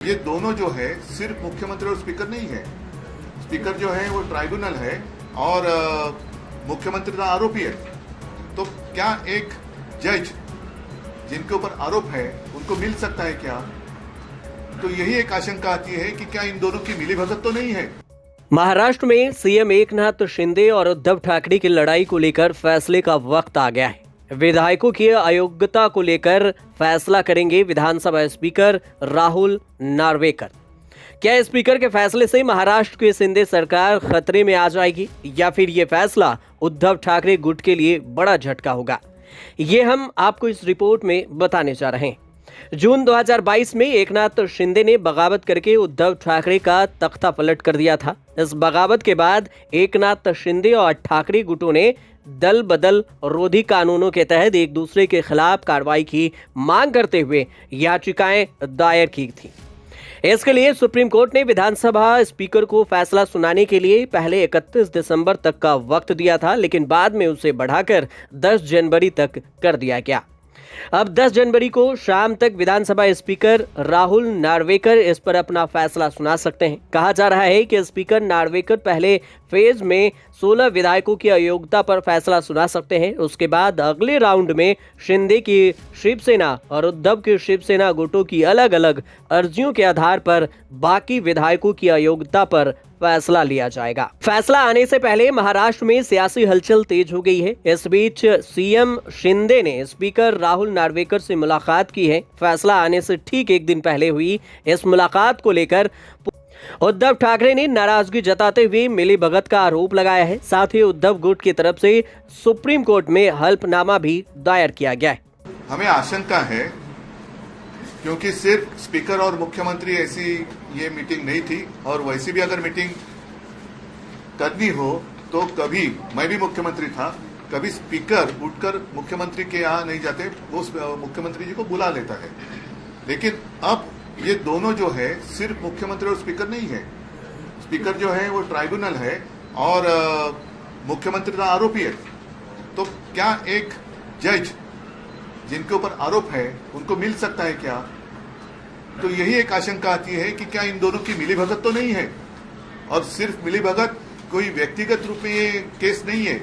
ये दोनों जो है सिर्फ मुख्यमंत्री और स्पीकर नहीं है। स्पीकर जो है वो ट्राइब्यूनल है और मुख्यमंत्री का आरोपी है। तो क्या एक जज जिनके ऊपर आरोप है उनको मिल सकता है क्या? तो यही एक आशंका आती है कि क्या इन दोनों की मिलीभगत तो नहीं है। महाराष्ट्र में सीएम एकनाथ शिंदे और उद्धव ठाकरे की लड़ाई को लेकर फैसले का वक्त आ गया है। विधायकों की अयोग्यता को लेकर फैसला करेंगे विधानसभा स्पीकर राहुल नार्वेकर। क्या स्पीकर के फैसले से महाराष्ट्र की शिंदे सरकार खतरे में आ जाएगी या फिर ये फैसला उद्धव ठाकरे गुट के लिए बड़ा झटका होगा? ये हम आपको इस रिपोर्ट में बताने जा रहे हैं। जून 2022 में एकनाथ शिंदे ने बगावत करके उद्धव ठाकरे का तख्ता पलट कर दिया था। इस बगावत के बाद एकनाथ शिंदे और ठाकरे गुटों ने दल बदल रोधी कानूनों के तहत एक दूसरे के खिलाफ कार्रवाई की मांग करते हुए याचिकाएं दायर की थी। इसके लिए सुप्रीम कोर्ट ने विधानसभा स्पीकर को फैसला सुनाने के लिए पहले 31 दिसंबर तक का वक्त दिया था, लेकिन बाद में उसे बढ़ाकर 10 जनवरी तक कर दिया गया। अब 10 जनवरी को शाम तक विधानसभा स्पीकर राहुल नार्वेकर इस पर अपना फैसला सुना सकते हैं। कहा जा रहा है कि स्पीकर नार्वेकर पहले फेज में 16 विधायकों की अयोग्यता पर फैसला सुना सकते हैं। उसके बाद अगले राउंड में शिंदे की शिवसेना और उद्धव की शिवसेना गुटों की अलग अलग अर्जियों के आधार पर बाकी विधायकों की अयोग्यता पर फैसला लिया जाएगा। फैसला आने से पहले महाराष्ट्र में सियासी हलचल तेज हो गई है। इस बीच सीएम शिंदे ने स्पीकर राहुल नार्वेकर से मुलाकात की है। फैसला आने से ठीक एक दिन पहले हुई इस मुलाकात को लेकर उद्धव ठाकरे ने नाराजगी जताते हुए मिलीभगत का आरोप लगाया है। साथ ही उद्धव गुट की तरफ से सुप्रीम कोर्ट में हल्फनामा भी दायर किया गया है। हमें आशंका है क्योंकि सिर्फ स्पीकर और मुख्यमंत्री ऐसी ये मीटिंग नहीं थी, और वैसी भी अगर मीटिंग करनी हो तो कभी मैं भी मुख्यमंत्री था, कभी स्पीकर उठकर मुख्यमंत्री के यहाँ नहीं जाते, वो मुख्यमंत्री जी को बुला लेता है। लेकिन अब ये दोनों जो है सिर्फ मुख्यमंत्री और स्पीकर नहीं है। स्पीकर जो है वो ट्राइब्यूनल है और मुख्यमंत्री का आरोपी है। तो क्या एक जज जिनके ऊपर आरोप है उनको मिल सकता है क्या? तो यही एक आशंका आती है कि क्या इन दोनों की मिलीभगत तो नहीं है। और सिर्फ मिलीभगत कोई व्यक्तिगत रूप में ये केस नहीं है।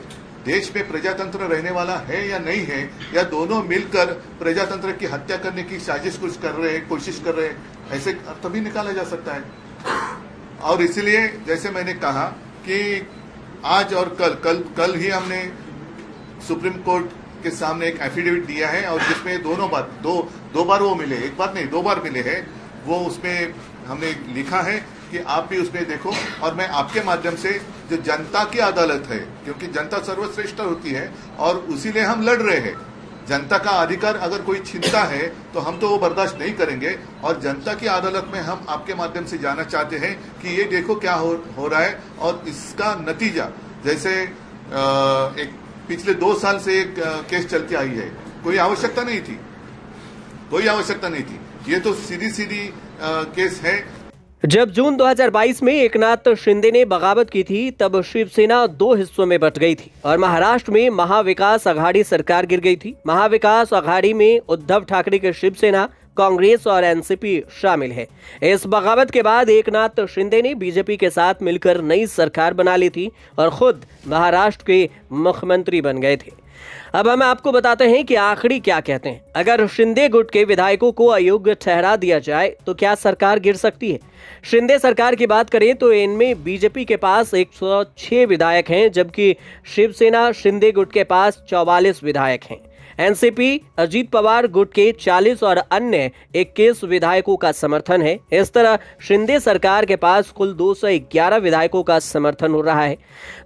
देश में प्रजातंत्र रहने वाला है या नहीं है, या दोनों मिलकर प्रजातंत्र की हत्या करने की साजिश कुछ कर रहे हैं, कोशिश कर रहे हैं, ऐसे तभी निकाला जा सकता है। और इसलिए जैसे मैंने कहा कि आज और कल ही हमने सुप्रीम कोर्ट के सामने एक एफिडेविट दिया है, और जिसमें दो बार वो मिले, एक बार नहीं 2 बार मिले हैं। वो उसमें हमने लिखा है कि आप भी उसमें देखो, और मैं आपके माध्यम से जो जनता की अदालत है, क्योंकि जनता सर्वश्रेष्ठ होती है और उसीलिए हम लड़ रहे हैं। जनता का अधिकार अगर कोई छीनता है तो हम तो वो बर्दाश्त नहीं करेंगे, और जनता की अदालत में हम आपके माध्यम से जाना चाहते हैं कि ये देखो क्या हो रहा है, और इसका नतीजा जैसे एक पिछले 2 साल से एक केस चलती आई है। कोई आवश्यकता नहीं थी। ये तो सीधी केस है। जब जून 2022 में एकनाथ शिंदे ने बगावत की थी, तब शिवसेना 2 हिस्सों में बंट गई थी और महाराष्ट्र में महाविकास आघाड़ी सरकार गिर गई थी। महाविकास आघाड़ी में उद्धव ठाकरे की शिवसेना, कांग्रेस और एनसीपी शामिल है। इस बगावत के बाद एकनाथ शिंदे ने बीजेपी के साथ मिलकर नई सरकार बना ली थी और खुद महाराष्ट्र के मुख्यमंत्री बन गए थे। अब हम आपको बताते हैं कि आखिरी क्या कहते हैं। अगर शिंदे गुट के विधायकों को अयोग्य ठहरा दिया जाए तो क्या सरकार गिर सकती है? शिंदे सरकार की बात करें तो इनमें बीजेपी के पास 106 विधायक हैं, जबकि शिवसेना शिंदे गुट के पास 44 विधायक हैं। एनसीपी अजीत पवार गुट के 40 और अन्य 21 विधायकों का समर्थन है। इस तरह शिंदे सरकार के पास कुल 211 विधायकों का समर्थन हो रहा है।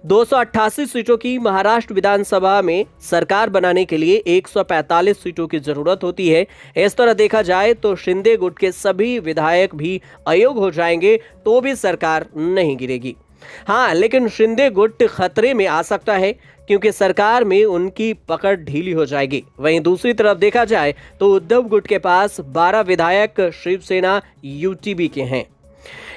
288 सीटों की महाराष्ट्र विधानसभा में सरकार बनाने के लिए 145 सीटों की जरूरत होती है। इस तरह देखा जाए तो शिंदे गुट के सभी विधायक भी अयोग्य हो जाएंगे तो भी सरकार नहीं गिरेगी। हाँ, लेकिन शिंदे गुट खतरे में आ सकता है क्योंकि सरकार में उनकी पकड़ ढीली हो जाएगी। वहीं दूसरी तरफ देखा जाए तो उद्धव गुट के पास 12 विधायक शिवसेना यूटीबी के हैं।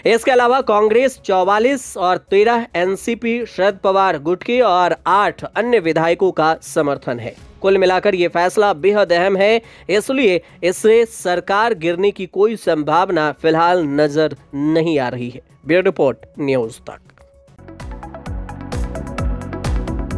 इसके अलावा कांग्रेस 44 और 13 एनसीपी शरद पवार गुट के और 8 अन्य विधायकों का समर्थन है। कुल मिलाकर ये फैसला बेहद अहम है, इसलिए इससे सरकार गिरने की कोई संभावना फिलहाल नजर नहीं आ रही है। ब्यूरो रिपोर्ट, न्यूज़ तक।